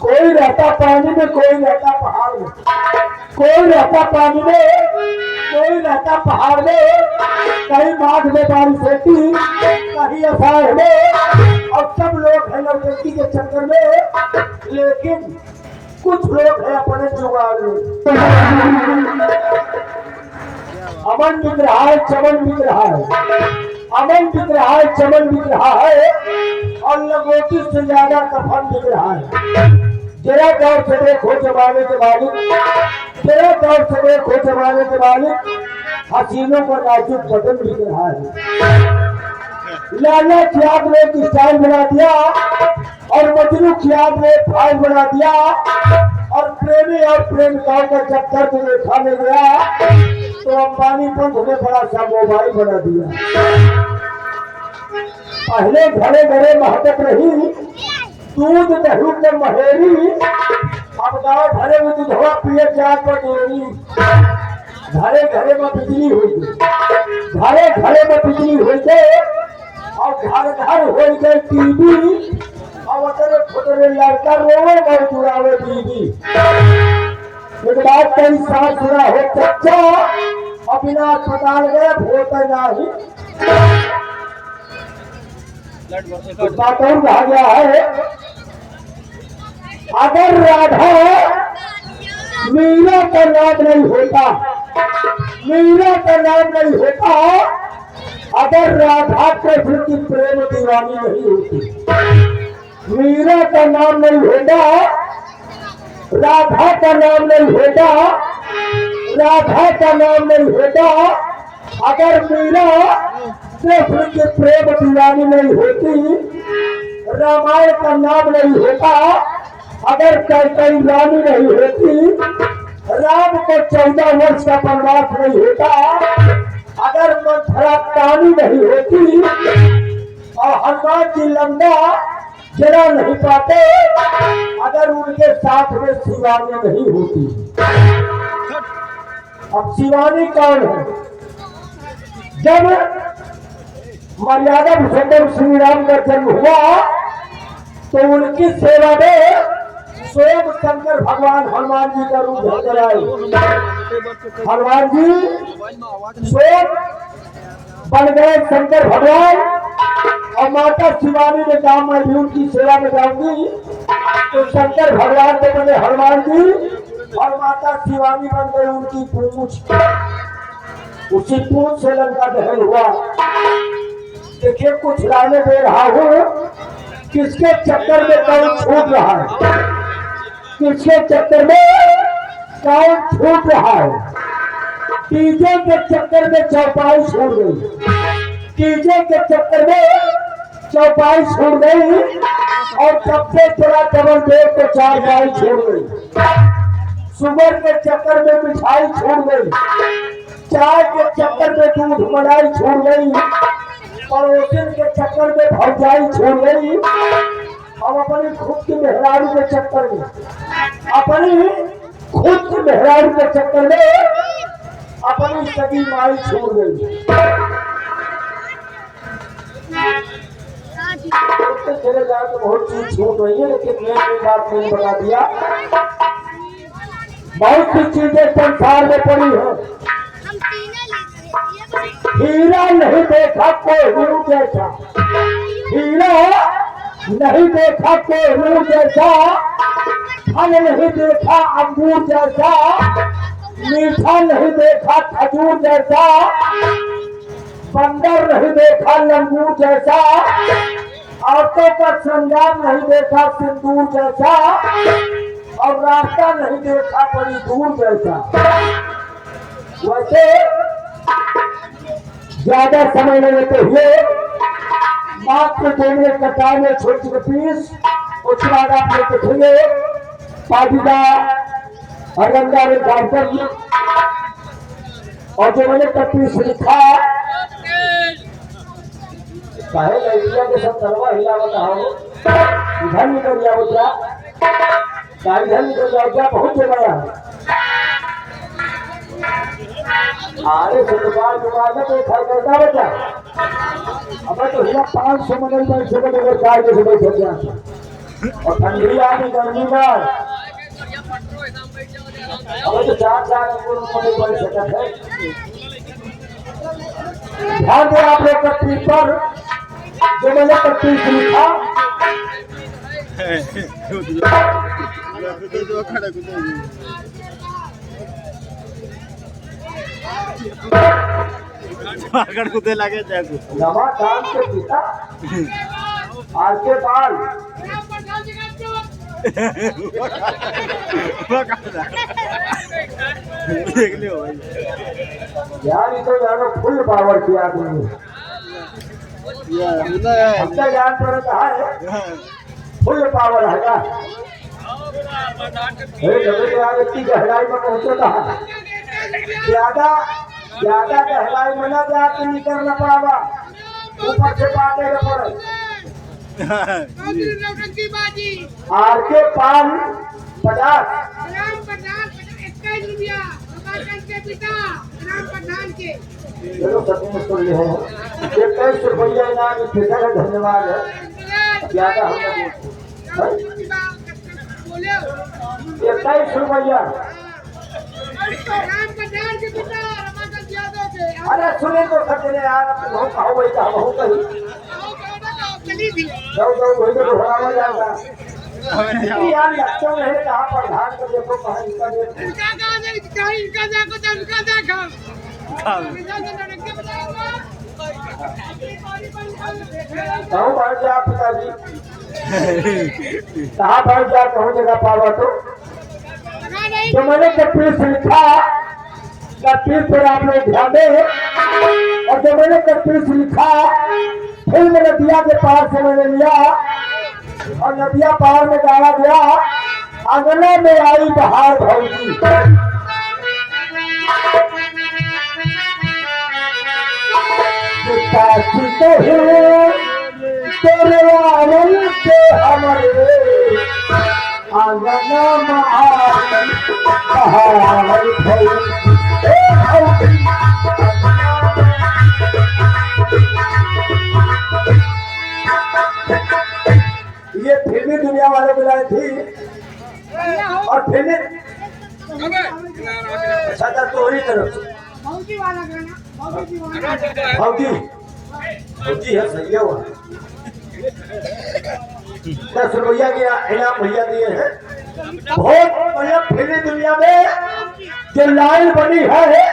कोई रहता पानी में, कोई रहता पहाड़ में, कोई रहता पानी में, कोई रहता पहाड़ में, कहीं माघ में बारिश होती, कहीं आषाढ़ में, और सब लोग है लड़की के चक्कर में। लेकिन कुछ लोग है अपने जुगाड़ में। अमन बिक रहा है, चमन बिक रहा है, अमन बिक रहा है, चमन बिक रहा है, और लंगोटी से ज्यादा कफन बिक रहा है। जरा गौर से देखो जमाने के मालिक, जरा गौर से देखो जमाने के मालिक, हसीनों का नाजुक बदन बिक रहा है। लाला ख्याल में एक स्टाइल बना दिया, और मजनू ख्याल में एक फाइल बना दिया, और प्रेमी और प्रेमिकाओं का जब दर्द देखा में गया तो अंबानी पंथ ने बड़ा सा मोबाइल बना दिया। पहले घरे घरे महकत रही दूध दही के महेरी, अब गाँव भरे में दूधवा पिए चार पर डेरी। घरे घरे में बिजली हुई, घरे घरे में बिजली हुई गए, और घर घर हो गए टीवी, और अतरे खुदरे लड़का रोवे और जुड़ावे बीवी। एक बात कई साथ सुना हो चच्चा, और बिना अस्पताल गए भोते नहीं। बात और कहा गया है, अगर राधा मीरा का नाम नहीं होता, मीरा का नाम नहीं होता, अगर राधा कृष्ण की प्रेम दीवानी नहीं होती, मीरा का नाम नहीं होता, राधा का नाम नहीं होता, राधा का नाम नहीं होता, अगर मीरा कृष्ण की प्रेम दीवानी नहीं होती, रामायण का नाम नहीं होता, अगर कैकेयी रानी नहीं होती, राम को 14 वर्ष का वनवास नहीं होता, अगर मंथरा कानी नहीं होती, और हनुमान जी लंका जरा नहीं पाते, अगर उनके साथ में शिवानी नहीं होती। अब शिवानी कौन है? जब मर्यादा पुरुषोत्तम श्री राम का जन्म हुआ तो उनकी सेवा में स्वयं शंकर भगवान हनुमान जी का रूप धर आए। हनुमान जी स्वयं बन गए शंकर भगवान, और माता शिवानी ने कहा मैं भी उनकी सेवा में जाऊंगी, तो शंकर भगवान के बने हनुमान जी, और माता शिवानी बन गई उनकी पूंछ। उसी पूंछ से लंका दहन हुआ। देखिए कुछ लाने दे रहा हूँ, किसके चक्कर में कौन छूट रहा है, किसके चक्कर में कौन छूट रहा है। डीजे के चक्कर में चौपाई छूट गई, डीजे के चक्कर में चौपाई छूट गई, और सबसे बड़ा डबल बेड को 4 बाई छूट गई। सुगर के चक्कर में मिठाई छूट गई, चाय के चक्कर में दूध मलाई छूट गई, पड़ोसिन के चक्कर में भौजाई छूट गई, और अपनी खुद की मेहरारू के चक्कर में, अपनी खुद की मेहरारू के चक्कर में अपनी सगी माई छूट गई। चले जाए तो बहुत चीज छूट रही है, लेकिन मैं बात नहीं बता दिया। बहुत सी चीजें संसार में पड़ी है। हीरा नहीं देखा कोहिनूर जैसा, हीरा नहीं देखा कोहिनूर जैसा, फल नहीं देखा अंगूर जैसा, मीठा नहीं देखा खजूर जैसा, बंदर नहीं देखा लंगूर जैसा, औरतों का श्रृंगार नहीं देखा सिंदूर जैसा, और रास्ता नहीं देखा बड़ी दूर जैसा। वैसे ज्यादा समय नहीं लेते हुए मात्र देने कटार में छोटी पीस, उसके बाद आप लोग देखेंगे पाजीदा अरंगा में कार्यक्रम, और जो मैंने पीस लिखा चाहे लड़कियां के सब तरवा हिला बताओ, इधर निकल गया बच्चा, इधर निकल गया क्या बहुत जगह है। अरे दुकान में देखा करता बच्चा, अब तो हिला 500 मदद में से बड़े चार के सुबह चल गया। और ठंडी आ गई गर्मी में अब तो चार चार नहीं बढ़ सकता है। ध्यान दें आप लोग पृथ्वी पर जो मैंने पृथ्वी से लिखा कुत्ते लगे नमा काम के पिता आज के बाल देख लियो भाई यार ये तो यार फुल पावर की आदमी हमका ज्ञान पर कहा है फुल पावर है का इतनी गहराई में पहुंचे कहा ज्यादा ज्यादा गहराई में ना जाके नहीं करना पड़ावा ऊपर से पाटे के पड़े आर के पान 50 चलो सत्य सुन लिए हैं 21 रुपया इनाम फिर है धन्यवाद है ज्यादा हमने 21 रुपया अरे सुने तो सत्य यार बहुत कहो भाई का बहुत कही जाओ जाओ वही तो घोड़ा जाएगा यार लक्ष्यों में है कहाँ प्रधान को देखो कहाँ इनका कहाँ बढ़ जा पिताजी कहाँ बढ़ जा कहूँ जगह पावा तो मैंने कपीस लिखा कपीस पर आप लोग ध्यान दें और जो मैंने कपीस लिखा फिर मैंने नदिया के पार से मैंने लिया और नदिया पार में डाला गया अगले में आई बहार भौजी तेरे वालन से हमारे आंगना में आई बहार भौजी ये फिल्मी दुनिया वाले बुलाए थी और फिल्मी सदा तोरी तरफ भौजी वाला गाना भौजी है सही है वो 10 रुपया के इनाम भैया दिए हैं बहुत बढ़िया फिल्मी दुनिया में जो लाइन बनी है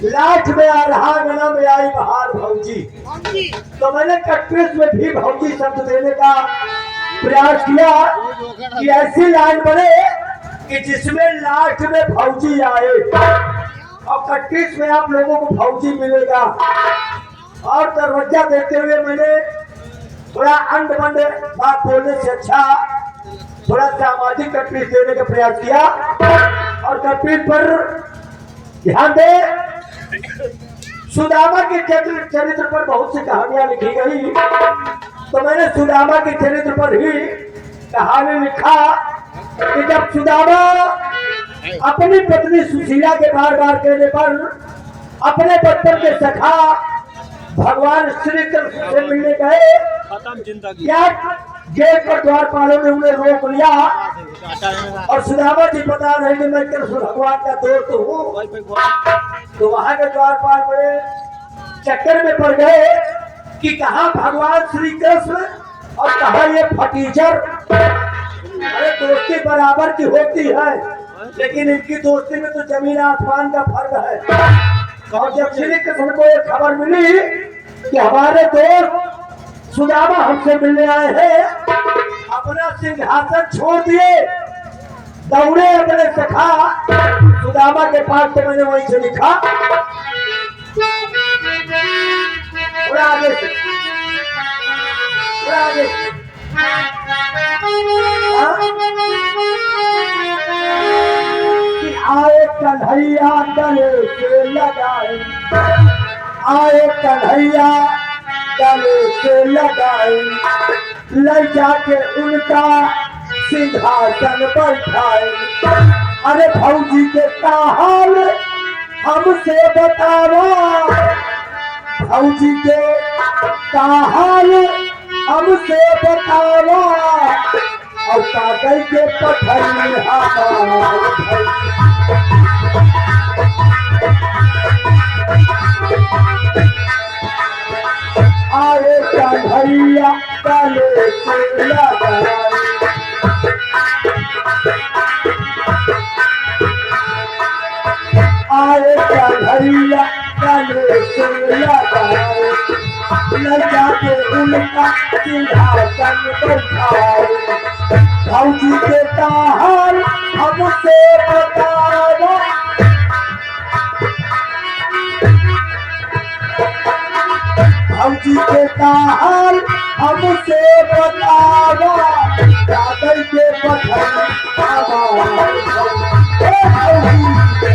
लास्ट में आ रहा गाना में आई बहार भौजी तो मैंने कटपीस में भी भौजी शब्द देने का प्रयास किया कि ऐसी लाइन बने कि जिसमें लास्ट में भौजी आए और कटपीस में आप लोगों को भौजी मिलेगा और दरवाजा देते हुए मैंने थोड़ा अंड बंड बात बोलने से अच्छा थोड़ा सामाजिक कटपीस देने का प्रयास किया और कटपीस पर ध्यान दे सुदामा के चरित्र पर बहुत सी कहानियां लिखी गई तो मैंने सुदामा के चरित्र पर ही कहानी लिखा कि जब सुदामा अपनी पत्नी सुशीला के बार बार कहने पर अपने बचपन के सखा भगवान श्री कृष्ण से मिलने गए या गेट पर द्वारपालों ने उन्हें रोक लिया और सुदामा जी बता रहे कि मैं कृष्ण भगवान का दोस्त हूँ तो वहां के द्वारपाल बड़े चक्कर में पड़ गए कि कहा भगवान श्री कृष्ण और कहा ये फटीचर अरे दोस्ती बराबर की होती है लेकिन इनकी दोस्ती में तो जमीन आसमान का फर्क है और जब श्री कृष्ण को ये खबर मिली कि हमारे दोस्त सुदामा हमसे मिलने आए हैं अपना सिंहासन छोड़ दिए दौड़े अपने सखा सुदामा के पास से मैंने वहीं से लिखा आगे आए कन्हैया गले से लगाए आए कन्हैया गले से लगाए ले जाके उनका सिंहासन बैठाए अरे भौजी के का हाल हमसे बतावा भौजी के का हाल हमसे बतावा और कागज के पथरी हमार आए कन्हैया गले से लगाए आए कन्हैया गले से लगाए न जाके उनका सिंहासन बैठाए भौजी के ताहर हमसे बतावा भौजी के ताहर हमसे बतावा कागज के पत्थर हमार भौजी कागज के